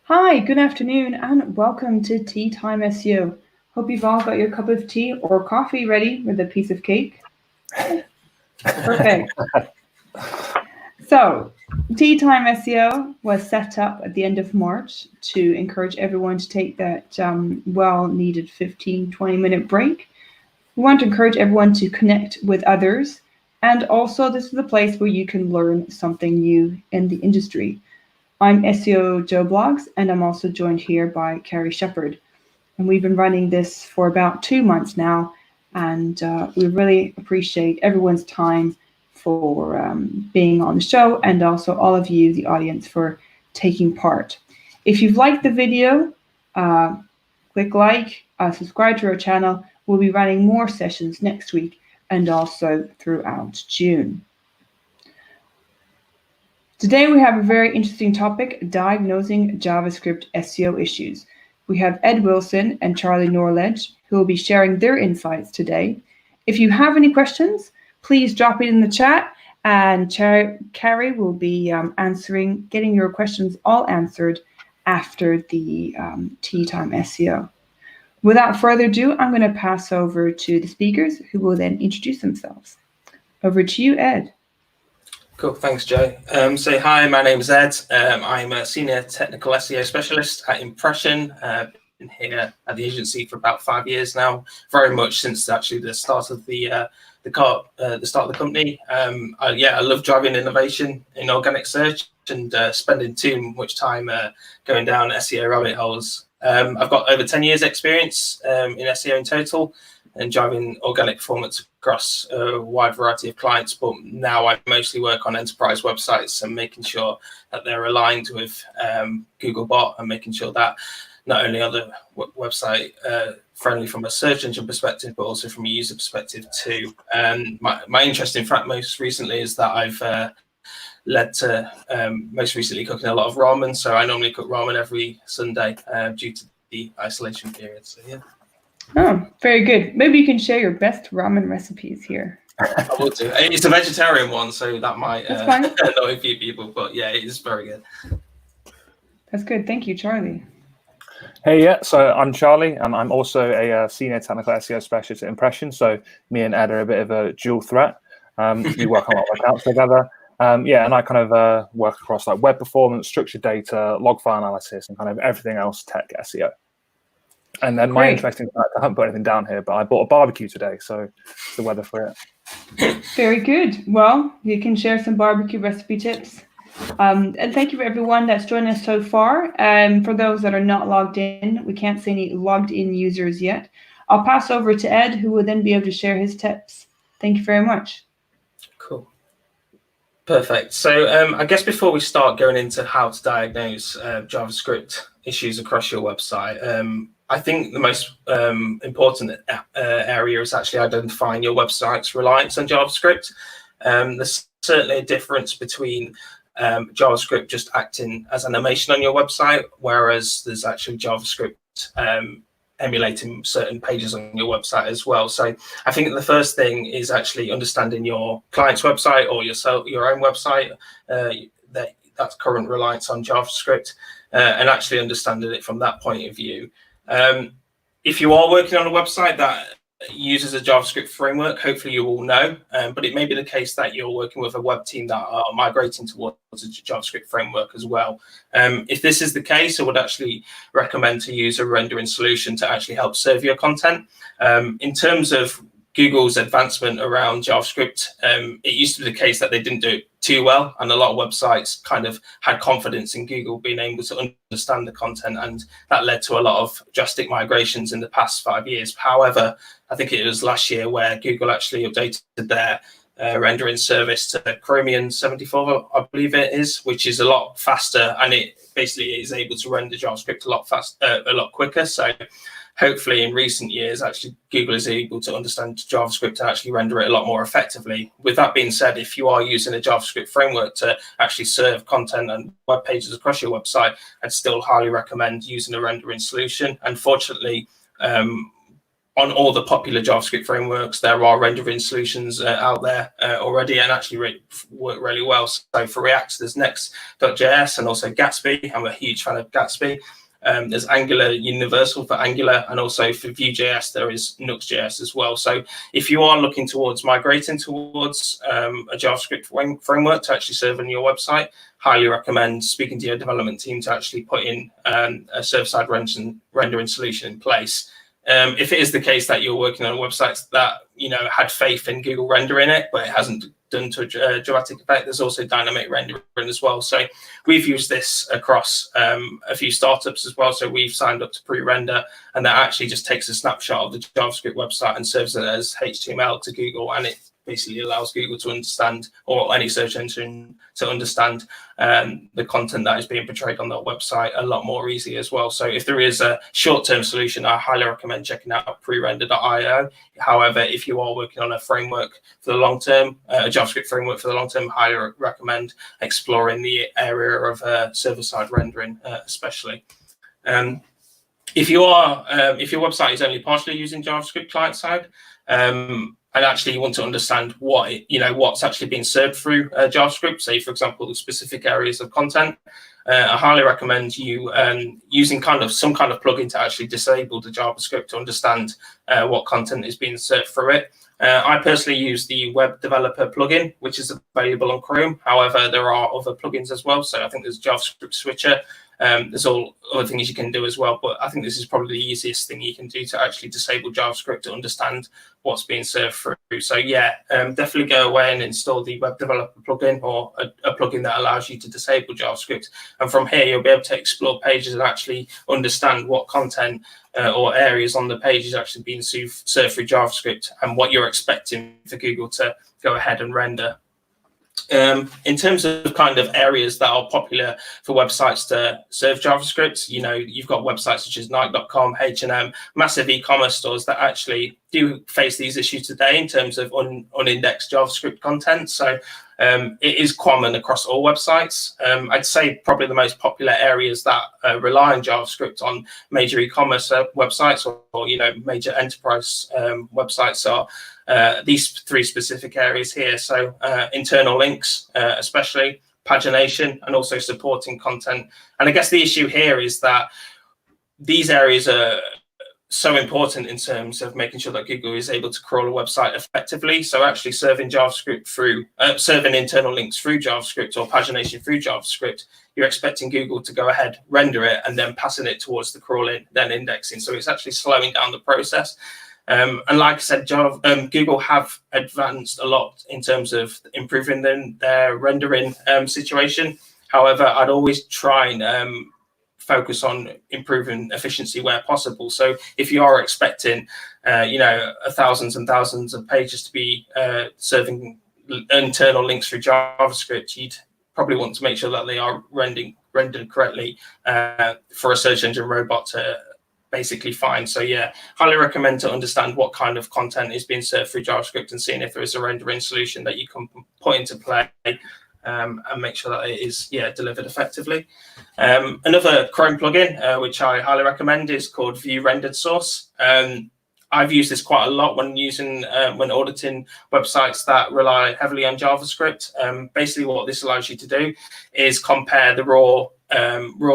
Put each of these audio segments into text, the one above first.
Hi, good afternoon, and welcome to Tea Time SEO. Hope you've all got your cup of tea or coffee ready with a piece of cake. Perfect. So, Tea Time SEO was set up at the end of March to encourage everyone to take that well-needed 15-20-minute break. We want to encourage everyone to connect with others, and also this is a place where you can learn something new in the industry. I'm SEO Joe Blogs, and I'm also joined here by Carrie Shepherd. And we've been running this for about 2 months now, and we really appreciate everyone's time for being on the show, and also all of you, the audience, for taking part. If you've liked the video, click like, subscribe to our channel. We'll be running more sessions next week and also throughout June. Today we have a very interesting topic, diagnosing JavaScript SEO issues. We have Edd Wilson and Charlie Norledge who will be sharing their insights today. If you have any questions, please drop it in the chat, and Carrie will be getting your questions all answered after the Tea Time SEO. Without further ado, I'm going to pass over to the speakers who will then introduce themselves. Over to you, Ed. Cool, thanks, Joe. So hi, my name is Ed. I'm a Senior Technical SEO Specialist at Impression. Been here at the agency for about 5 years now, very much since actually the start of the start of the company. I love driving innovation in organic search and spending too much time going down SEO rabbit holes. I've got over 10 years experience in SEO in total, and driving organic performance across a wide variety of clients. But now I mostly work on enterprise websites and making sure that they're aligned with Googlebot, and making sure that not only are the website friendly from a search engine perspective, but also from a user perspective too. My interest, in fact, most recently is that I've led to most recently cooking a lot of ramen. So I normally cook ramen every Sunday due to the isolation period. So yeah. Oh, very good. Maybe you can share your best ramen recipes here. I will do. It's a vegetarian one, so that might annoy a few people, but yeah, it is very good. That's good. Thank you, Charlie. Hey, yeah, so I'm Charlie, and I'm also a Senior Technical SEO Specialist at Impression, so me and Ed are a bit of a dual threat. We work on a lot of accounts together. And I kind of work across like web performance, structured data, log file analysis, and kind of everything else tech SEO. And then my interesting fact, I haven't put anything down here, but I bought a barbecue today, so it's the weather for it. Very good. Well, you can share some barbecue recipe tips. And thank you for everyone that's joined us so far. For those that are not logged in, we can't see any logged in users yet. I'll pass over to Ed, who will then be able to share his tips. Thank you very much. Cool. Perfect. So I guess before we start going into how to diagnose JavaScript issues across your website, I think the most important area is actually identifying your website's reliance on JavaScript. There's certainly a difference between JavaScript just acting as animation on your website, whereas there's actually JavaScript emulating certain pages on your website as well. So I think the first thing is actually understanding your client's website or your own website, that's current reliance on JavaScript, and actually understanding it from that point of view. If you are working on a website that uses a JavaScript framework, hopefully you will know, but it may be the case that you're working with a web team that are migrating towards a JavaScript framework as well. If this is the case, I would actually recommend to use a rendering solution to actually help serve your content. In terms of Google's advancement around JavaScript, it used to be the case that they didn't do it too well, and a lot of websites kind of had confidence in Google being able to understand the content, and that led to a lot of drastic migrations in the past 5 years. However, I think it was last year where Google actually updated their rendering service to Chromium 74, I believe it is, which is a lot faster, and it basically is able to render JavaScript a lot quicker. So hopefully in recent years, actually Google is able to understand JavaScript and actually render it a lot more effectively. With that being said, if you are using a JavaScript framework to actually serve content and web pages across your website, I'd still highly recommend using a rendering solution. Unfortunately, on all the popular JavaScript frameworks, there are rendering solutions out there already, and actually work really well. So for React, there's Next.js and also Gatsby. I'm a huge fan of Gatsby. There's Angular Universal for Angular, and also for Vue.js, there is Nuxt.js as well. So if you are looking towards migrating towards a JavaScript framework to actually serve on your website, highly recommend speaking to your development team to actually put in a server-side rendering solution in place. If it is the case that you're working on websites that had faith in Google rendering it, but it hasn't done to a dramatic effect, there's also dynamic rendering as well. So we've used this across a few startups as well. So we've signed up to pre-render, and that actually just takes a snapshot of the JavaScript website and serves it as HTML to Google, and it basically allows Google to understand, or any search engine to understand, the content that is being portrayed on their website a lot more easy as well. So if there is a short-term solution, I highly recommend checking out prerender.io. However, if you are working on a framework for the long term, a JavaScript framework for the long term, highly recommend exploring the area of server-side rendering, especially. If your website is only partially using JavaScript client-side, and actually you want to understand what's actually being served through JavaScript, say for example the specific areas of content, I highly recommend you using some kind of plugin to actually disable the JavaScript to understand what content is being served through it. I personally use the Web Developer plugin, which is available on Chrome. However, there are other plugins as well. So I think there's JavaScript Switcher. There's all other things you can do as well, but I think this is probably the easiest thing you can do to actually disable JavaScript to understand what's being served through. So yeah, definitely go away and install the Web Developer plugin, or a plugin that allows you to disable JavaScript. And from here, you'll be able to explore pages and actually understand what content or areas on the page is actually being served through JavaScript, and what you're expecting for Google to go ahead and render. In terms of kind of areas that are popular for websites to serve JavaScript, you've got websites such as Nike.com, H&M, massive e-commerce stores that actually do face these issues today in terms of unindexed JavaScript content. So it is common across all websites. I'd say probably the most popular areas that rely on JavaScript on major e-commerce websites, or major enterprise websites are these three specific areas here. So internal links, especially pagination, and also supporting content. And I guess the issue here is that these areas are so important in terms of making sure that Google is able to crawl a website effectively. So actually serving JavaScript through, serving internal links through JavaScript, or pagination through JavaScript, you're expecting Google to go ahead, render it, and then passing it towards the crawling, then indexing. So it's actually slowing down the process. And like I said, Google have advanced a lot in terms of improving their rendering situation. However, I'd always try and focus on improving efficiency where possible. So if you are expecting, thousands and thousands of pages to be serving internal links through JavaScript, you'd probably want to make sure that they are rendered correctly for a search engine robot to basically find. So yeah, highly recommend to understand what kind of content is being served through JavaScript, and seeing if there is a rendering solution that you can put into play, and make sure that it is delivered effectively. Another Chrome plugin which I highly recommend is called View Rendered Source. I've used this quite a lot when auditing websites that rely heavily on JavaScript. Basically what this allows you to do is compare the raw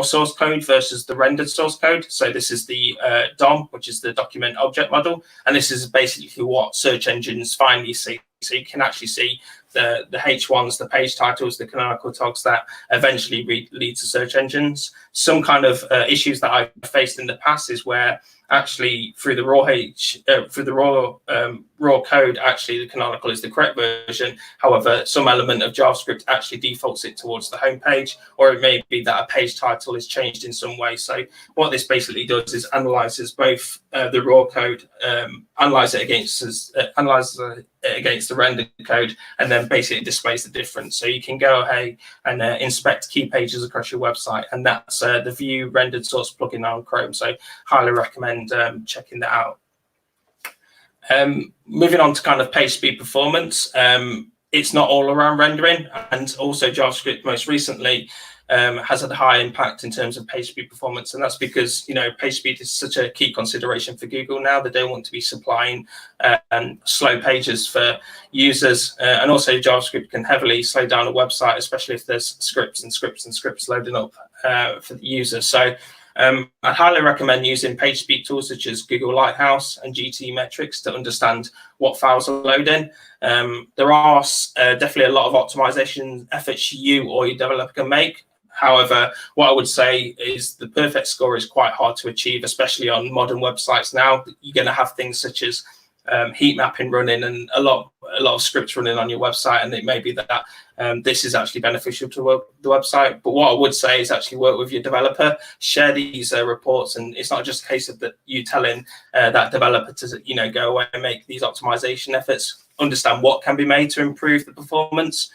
source code versus the rendered source code. So this is the DOM, which is the document object model, and this is basically what search engines finally see. So you can actually see the H1s, the page titles, the canonical tags that eventually lead to search engines. Some kind of issues that I've faced in the past is where actually through the raw code, actually the canonical is the correct version. However, some element of JavaScript actually defaults it towards the home page, or it may be that a page title is changed in some way. So what this basically does is analyzes both the raw code, analyzes it against the rendered code, and then basically displays the difference. So you can go ahead and inspect key pages across your website, and that's the View Rendered Source plugin on Chrome. So highly recommend checking that out. Moving on to kind of page speed performance, it's not all around rendering, and also JavaScript most recently has had a high impact in terms of page speed performance. And that's because, page speed is such a key consideration for Google now. They don't want to be supplying slow pages for users. And also JavaScript can heavily slow down a website, especially if there's scripts and scripts and scripts loading up for the user. So I highly recommend using page speed tools such as Google Lighthouse and GTmetrix to understand what files are loading. There are definitely a lot of optimization efforts you or your developer can make. However, what I would say is the perfect score is quite hard to achieve, especially on modern websites now. You're going to have things such as heat mapping running and a lot of scripts running on your website, and it may be that this is actually beneficial to the website. But what I would say is actually work with your developer, share these reports, and it's not just a case of you telling that developer to go away and make these optimization efforts. Understand what can be made to improve the performance.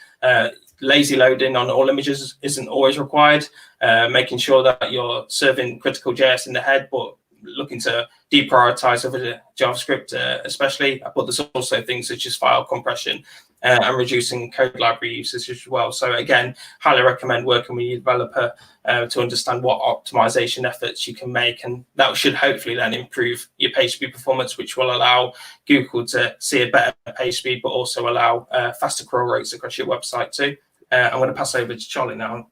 Lazy loading on all images isn't always required. Making sure that you're serving critical JS in the head, but looking to deprioritize over JavaScript especially. But there's also things such as file compression and reducing code library usage as well. So again, highly recommend working with your developer to understand what optimization efforts you can make, and that should hopefully then improve your page speed performance, which will allow Google to see a better page speed, but also allow faster crawl rates across your website too. I'm going to pass over to Charlie now.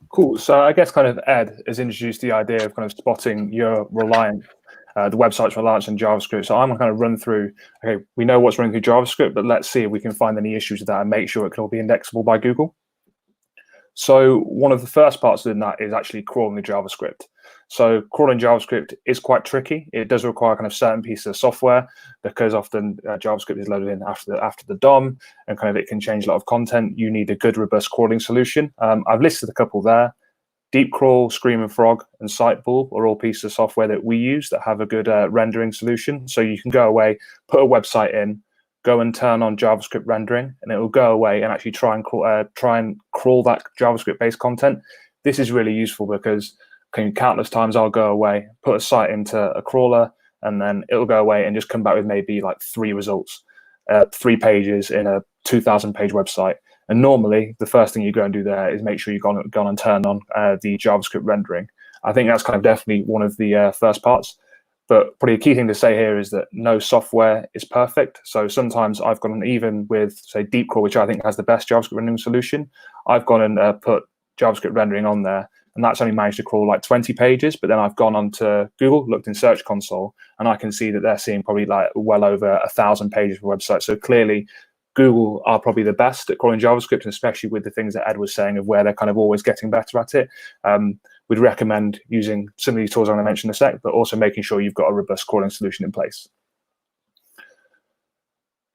Cool. So I guess kind of Ed has introduced the idea of kind of spotting your reliance, the website's reliance on JavaScript. So I'm going to kind of run through, okay, we know what's running through JavaScript, but let's see if we can find any issues with that and make sure it can all be indexable by Google. So one of the first parts of that is actually crawling the JavaScript. So crawling JavaScript is quite tricky. It does require kind of certain pieces of software, because often JavaScript is loaded in after the DOM, and kind of it can change a lot of content. You need a good, robust crawling solution. I've listed a couple there. Deep Crawl, Screaming Frog, and Sitebulb are all pieces of software that we use that have a good rendering solution. So you can go away, put a website in, go and turn on JavaScript rendering, and it will go away and actually try and crawl that JavaScript-based content. This is really useful because countless times I'll go away, put a site into a crawler, and then it'll go away and just come back with maybe like 3 results, 3 pages in a 2,000-page website. And normally, the first thing you go and do there is make sure you've gone and turned on the JavaScript rendering. I think that's kind of definitely one of the first parts. But probably a key thing to say here is that no software is perfect. So sometimes I've gone, even with, say, Deep Crawl, which I think has the best JavaScript rendering solution, I've gone and put JavaScript rendering on there, and that's only managed to crawl like 20 pages. But then I've gone onto Google, looked in Search Console, and I can see that they're seeing probably like well over 1,000 pages for a website. So clearly, Google are probably the best at crawling JavaScript, and especially with the things that Ed was saying of where they're kind of always getting better at it. We'd recommend using some of these tools I'm going to mention in a sec, but also making sure you've got a robust crawling solution in place.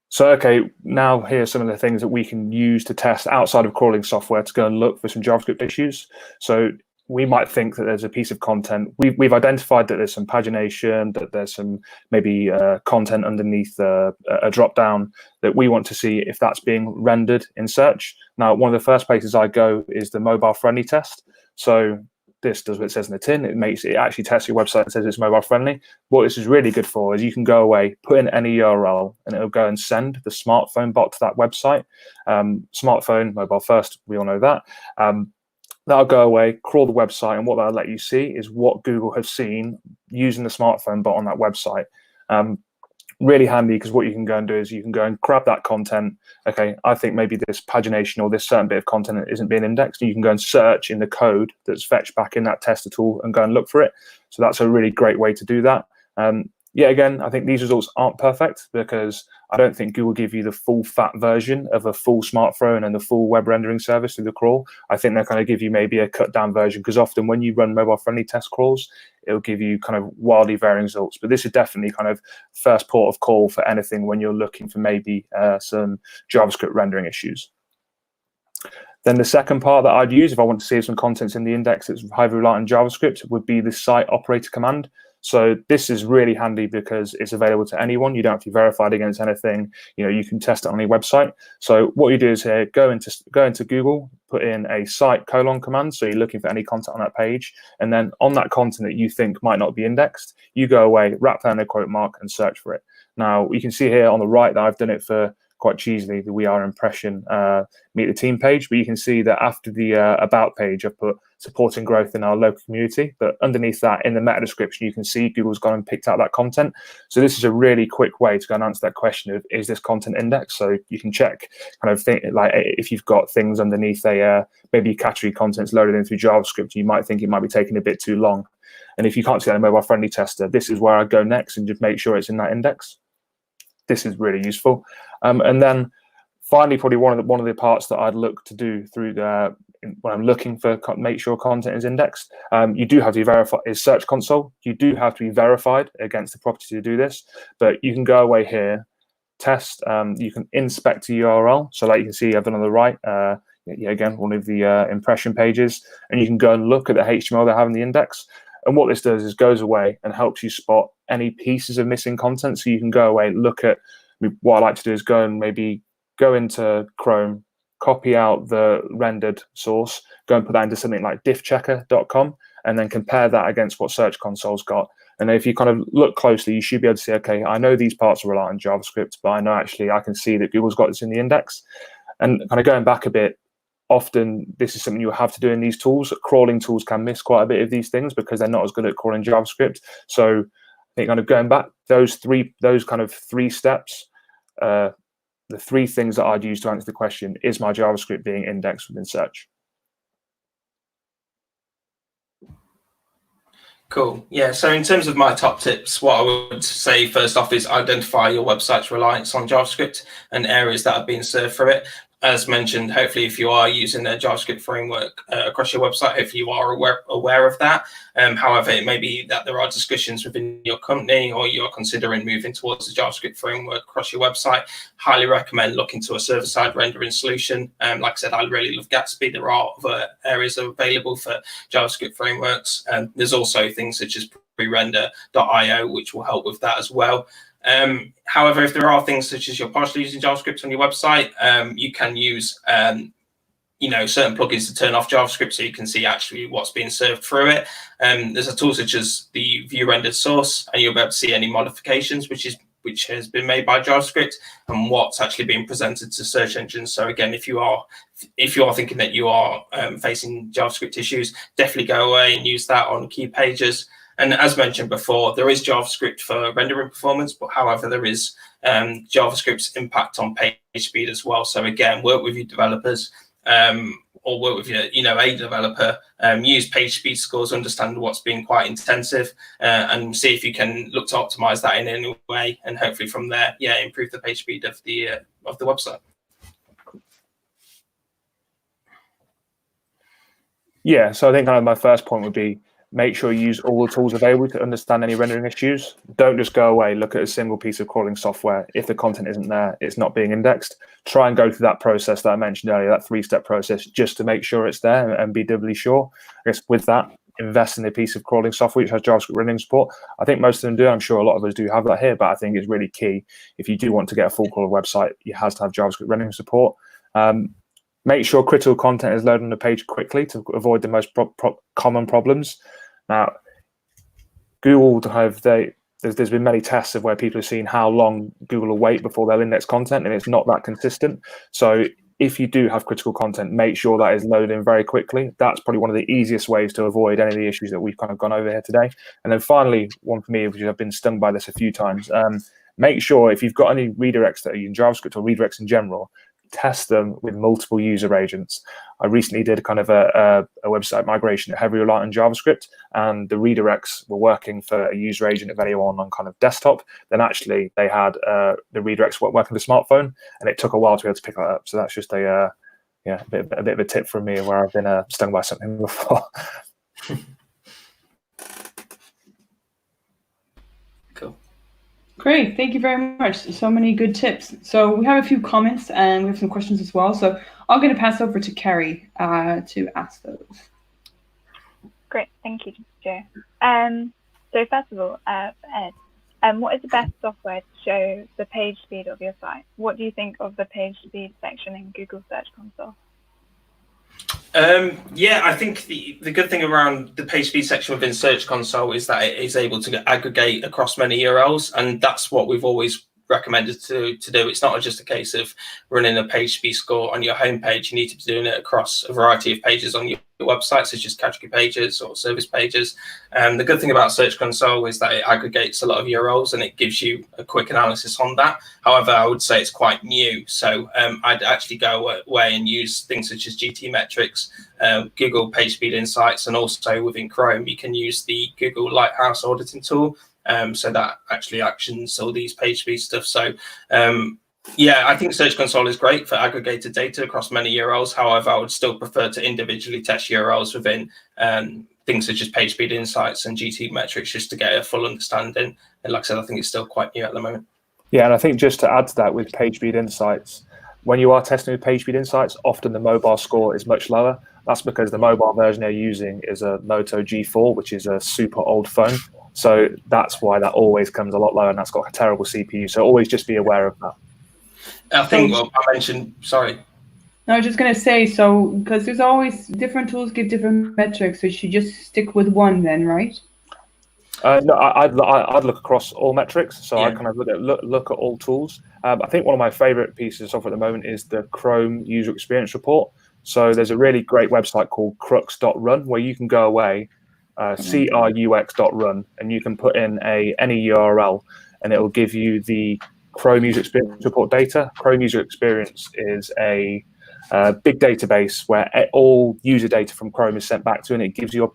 So, okay, now here's some of the things that we can use to test outside of crawling software to go and look for some JavaScript issues. So we might think that there's a piece of content. We've identified that there's some pagination, that there's some maybe content underneath a drop-down that we want to see if that's being rendered in search. Now, one of the first places I go is the mobile-friendly test. So this does what it says in the tin. It actually tests your website and says it's mobile friendly. What this is really good for is you can go away, put in any URL, and it'll go and send the smartphone bot to that website. Smartphone, mobile first, we all know that. That'll go away, crawl the website, and what that'll let you see is what Google have seen using the smartphone bot on that website. Really handy, because what you can go and do is you can go and grab that content. Okay, I think maybe this pagination or this certain bit of content isn't being indexed. You can go and search in the code that's fetched back in that tester tool and go and look for it. So that's a really great way to do that. Yeah, again, I think these results aren't perfect, because I don't think Google give you the full fat version of a full smartphone and the full web rendering service through the crawl. I think they'll kind of give you maybe a cut down version, because often when you run mobile friendly test crawls, it'll give you kind of wildly varying results. But this is definitely kind of first port of call for anything when you're looking for maybe some JavaScript rendering issues. Then the second part that I'd use if I want to see some contents in the index that's highly reliant on JavaScript would be the site operator command. So this is really handy because it's available to anyone. You don't have to be verified against anything. You know, you can test it on your website. So what you do is here, go into Google, put in a site : command. So you're looking for any content on that page. And then on that content that you think might not be indexed, you go away, wrap down a quote mark and search for it. Now, you can see here on the right that I've done it for quite cheesily the We Are impression Meet the Team page, but you can see that after the About page, I've put supporting growth in our local community, but underneath that in the meta description, you can see Google's gone and picked out that content. So this is a really quick way to go and answer that question of, is this content indexed? So you can check kind of think, like if you've got things underneath maybe category content's loaded in through JavaScript, you might think it might be taking a bit too long. And if you can't see that in a mobile friendly tester, this is where I go next and just make sure it's in that index. This is really useful. And then finally, probably one of the parts that I'd look to do through when I'm looking for make sure content is indexed, you do have to be verified. Is Search Console. You do have to be verified against the property to do this, but you can go away here, test. You can inspect a URL. So like you can see, I've done on the right. Again, one of the impression pages, and you can go and look at the HTML they have in the index. And what this does is goes away and helps you spot any pieces of missing content. So you can go away, look at what I like to do is go and maybe go into Chrome, copy out the rendered source, go and put that into something like diffchecker.com, and then compare that against what Search Console's got. And if you kind of look closely, you should be able to see, okay, I know these parts are reliant on JavaScript, but I know actually I can see that Google's got this in the index. And kind of going back a bit, often this is something you have to do in these tools. Crawling tools can miss quite a bit of these things because they're not as good at crawling JavaScript. So I think kind of going back, those kind of three steps, the three things that I'd use to answer the question, is my JavaScript being indexed within search? Cool. Yeah. So in terms of my top tips, what I would say first off is identify your website's reliance on JavaScript and areas that are being served through it. As mentioned, hopefully if you are using a JavaScript framework across your website, hopefully you are aware of that. However, it may be that there are discussions within your company or you're considering moving towards the JavaScript framework across your website. Highly recommend looking to a server-side rendering solution. Like I said, I really love Gatsby. There are other areas available for JavaScript frameworks. There's also things such as prerender.io, which will help with that as well. However, if there are things such as you're partially using JavaScript on your website, you can use certain plugins to turn off JavaScript so you can see actually what's being served through it. There's a tool such as the view rendered source, and you'll be able to see any modifications which has been made by JavaScript and what's actually being presented to search engines. So again, if you are thinking that you are facing JavaScript issues, definitely go away and use that on key pages. And as mentioned before, there is JavaScript for rendering performance, but however, there is JavaScript's impact on page speed as well. So again, work with your developers or work with a developer, use page speed scores, understand what's being quite intensive, and see if you can look to optimize that in any way, and hopefully from there, improve the page speed of the website. Yeah, so I think kind of my first point would be make sure you use all the tools available to understand any rendering issues. Don't just go away, look at a single piece of crawling software. If the content isn't there, it's not being indexed. Try and go through that process that I mentioned earlier, that three-step process, just to make sure it's there and be doubly sure. I guess with that, invest in a piece of crawling software which has JavaScript rendering support. I think most of them do. I'm sure a lot of us do have that here, but I think it's really key. If you do want to get a full crawler website, it has to have JavaScript rendering support. Make sure critical content is loaded on the page quickly to avoid the most common problems. Now, Google there's been many tests of where people have seen how long Google will wait before they'll index content, and it's not that consistent. So if you do have critical content, make sure that is loaded in very quickly. That's probably one of the easiest ways to avoid any of the issues that we've kind of gone over here today. And then finally, one for me, which I've been stung by this a few times, make sure if you've got any redirects that are in JavaScript or redirects in general, test them with multiple user agents. I recently did kind of a website migration heavily reliant on JavaScript, and the redirects were working for a user agent of anyone on kind of desktop. Then actually they had the redirects working on the smartphone, and it took a while to be able to pick that up. So that's just a bit of a tip from me where I've been stung by something before. Cool. Great, thank you very much. So many good tips. So we have a few comments and we have some questions as well. So I'm going to pass over to Carrie to ask those. Great, thank you, Joe. So first of all, Ed, what is the best software to show the page speed of your site? What do you think of the page speed section in Google Search Console? I think the good thing around the page speed section within Search Console is that it is able to aggregate across many URLs, and that's what we've always recommended to do. It's not just a case of running a page speed score on your homepage. You need to be doing it across a variety of pages on your website, such as category pages or service pages. The good thing about Search Console is that it aggregates a lot of URLs and it gives you a quick analysis on that. However, I would say it's quite new. So I'd actually go away and use things such as GT metrics, Google Page Speed Insights, and also within Chrome, you can use the Google Lighthouse auditing tool. So that actually actions all these page speed stuff. So yeah, I think Search Console is great for aggregated data across many URLs. However, I would still prefer to individually test URLs within things such as Page Speed Insights and GT metrics, just to get a full understanding. And like I said, I think it's still quite new at the moment. Yeah, and I think just to add to that with Page Speed Insights, when you are testing with Page Speed Insights, often the mobile score is much lower. That's because the mobile version they're using is a Moto G4, which is a super old phone. So that's why that always comes a lot lower, and that's got a terrible CPU. So always just be aware of that. I think, well, I mentioned, sorry. No, I was just going to say, so, because there's always different tools give different metrics, so you should just stick with one then, right? No, I'd look across all metrics. So Yeah. I kind of look at all tools. I think one of my favorite pieces of software at the moment is the Chrome User Experience Report. So there's a really great website called crux.run where you can go away, crux.run, and you can put in any URL and it will give you the Chrome User Experience Report data. Chrome User Experience is a big database where all user data from Chrome is sent back to, and it gives you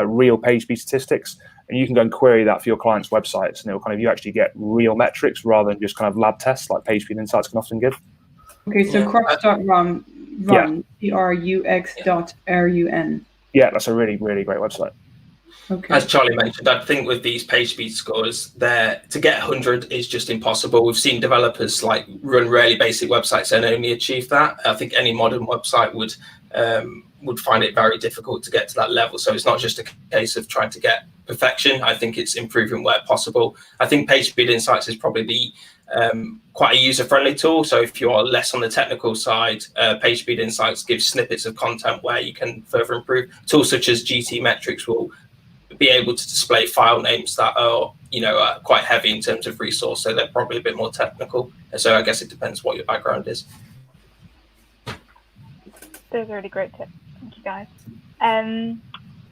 real page speed statistics, and you can go and query that for your clients' websites, and it will kind of, you actually get real metrics rather than just kind of lab tests like Page Speed Insights can often give. Okay, so crux.run, Yeah. crux.run. Yeah, that's a really, really great website. Okay. As Charlie mentioned, I think with these page speed scores, to get 100 is just impossible. We've seen developers like run really basic websites and only achieve that. I think any modern website would find it very difficult to get to that level. So it's not just a case of trying to get perfection. I think it's improving where possible. I think Page Speed Insights is probably quite a user-friendly tool. So if you are less on the technical side, Page Speed Insights gives snippets of content where you can further improve. Tools such as GT metrics will be able to display file names that are, quite heavy in terms of resource, so they're probably a bit more technical. And so I guess it depends what your background is. Those are really great tips. Thank you, guys. The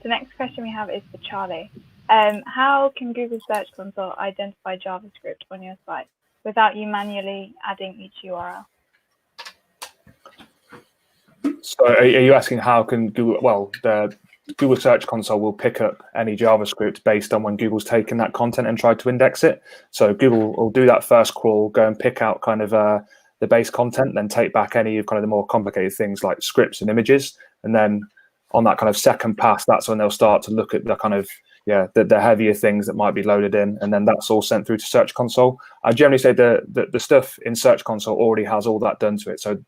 next question we have is for Charlie. How can Google Search Console identify JavaScript on your site without you manually adding each URL? So are you asking how can Google, well, the Google Search Console will pick up any JavaScript based on when Google's taken that content and tried to index it. So Google will do that first crawl, go and pick out kind of the base content, then take back any of kind of the more complicated things like scripts and images. And then on that kind of second pass, that's when they'll start to look at the kind of, the heavier things that might be loaded in. And then that's all sent through to Search Console. I generally say the stuff in Search Console already has all that done to it. So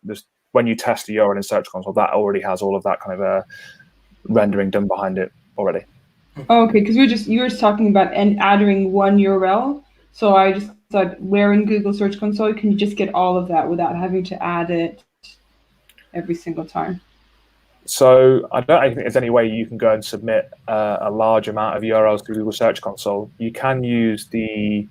when you test a URL in Search Console, that already has all of that kind of rendering done behind it already. Oh, okay, because you were talking about adding one URL. So I just thought, where in Google Search Console can you just get all of that without having to add it every single time? So I don't think there's any way you can go and submit a large amount of URLs to Google Search Console. You can use the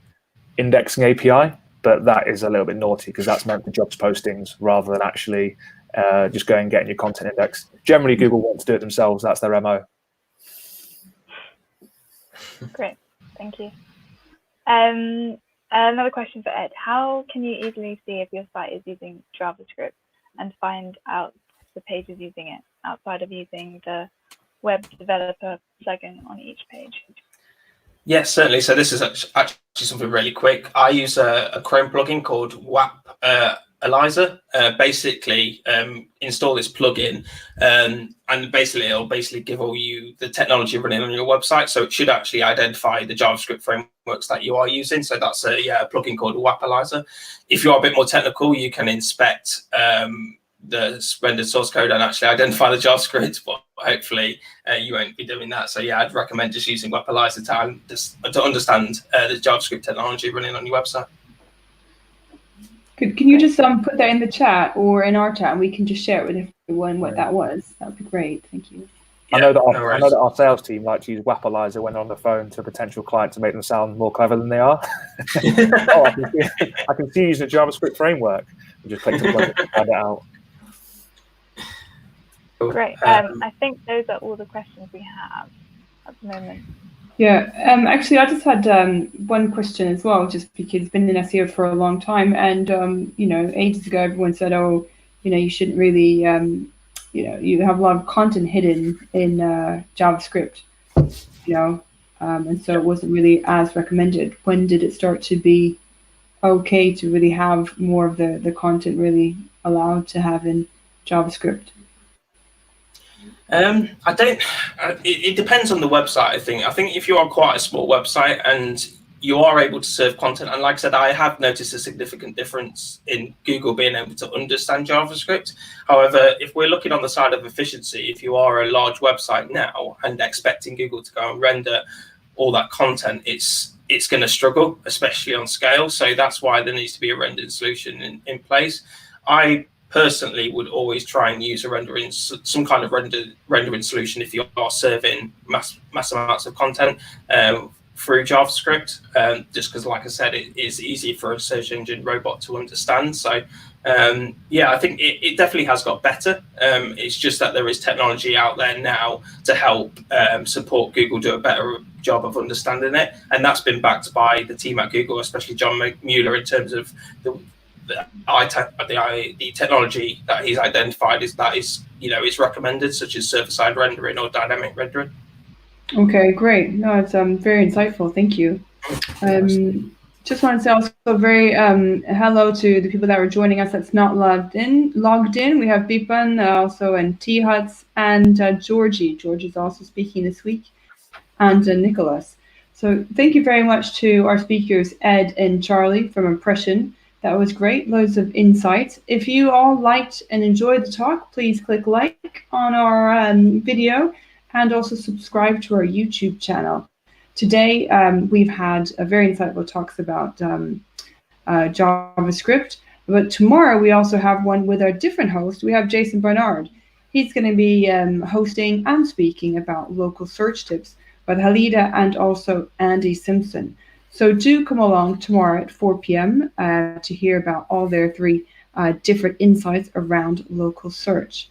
indexing API, but that is a little bit naughty because that's meant for jobs postings rather than actually just going and getting your content indexed. Generally, Google wants to do it themselves. That's their MO. Great, thank you. Another question for Ed. How can you easily see if your site is using JavaScript and find out the page is using it outside of using the web developer plugin on each page? Yes, certainly. So this is actually something really quick. I use a Chrome plugin called WAP Eliza. Basically, install this plugin, and basically it'll give all you the technology running on your website. So it should actually identify the JavaScript frameworks that you are using. So that's a plugin called WAP Eliza. If you are a bit more technical, you can inspect the rendered source code and actually identify the JavaScript, but hopefully you won't be doing that. So I'd recommend just using WAP Eliza to understand the JavaScript technology running on your website. Can you just put that in the chat or in our chat, and we can just share it with everyone what that was? That would be great. Thank you. I know that no I know that our sales team like to use Wappalizer when on the phone to a potential client to make them sound more clever than they are. Oh, I can see you using a JavaScript framework. You just click to plug it and find it out. Great. I think those are all the questions we have at the moment. Yeah, actually, I just had one question as well, just because it's been in SEO for a long time, and ages ago, everyone said, "Oh, you shouldn't really, you have a lot of content hidden in JavaScript, and so it wasn't really as recommended." When did it start to be okay to really have more of the content really allowed to have in JavaScript? I don't. It depends on the website. I think if you are quite a small website and you are able to serve content, and like I said, I have noticed a significant difference in Google being able to understand JavaScript. However, if we're looking on the side of efficiency, if you are a large website now and expecting Google to go and render all that content, it's going to struggle, especially on scale. So that's why there needs to be a rendering solution in place. I personally would always try and use some kind of rendering solution if you are serving mass amounts of content through JavaScript, just because, like I said, it is easy for a search engine robot to understand. So I think it definitely has got better. It's just that there is technology out there now to help support Google do a better job of understanding it, and that's been backed by the team at Google, especially John Mueller, in terms of the technology that he's identified is recommended, such as server-side rendering or dynamic rendering. Okay, great. No, it's very insightful. Thank you. Just want to say also very hello to the people that were joining us that's not logged in. We have Bipan also, and T Huts, and Georgie. Georgie's also speaking this week, and Nicholas. So thank you very much to our speakers, Ed and Charlie from Impression. That was great. Loads of insights. If you all liked and enjoyed the talk, please click like on our video and also subscribe to our YouTube channel. Today, we've had a very insightful talks about JavaScript, but tomorrow we also have one with our different host. We have Jason Barnard. He's going to be hosting and speaking about local search tips with Halida and also Andy Simpson. So do come along tomorrow at 4 p.m. To hear about all their three different insights around local search.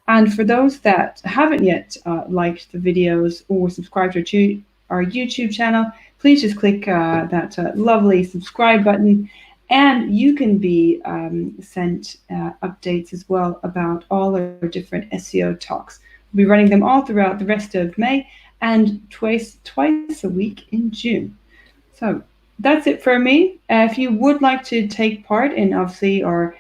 And for those that haven't yet liked the videos or subscribed to our YouTube channel, please just click that lovely subscribe button, and you can be sent updates as well about all our different SEO talks. We'll be running them all throughout the rest of May and twice a week in June. So that's it for me. If you would like to take part in obviously our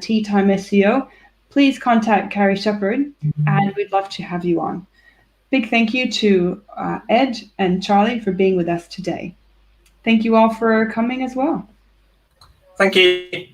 Tea Time SEO, please contact Carrie Shepherd, and we'd love to have you on. Big thank you to Ed and Charlie for being with us today. Thank you all for coming as well. Thank you.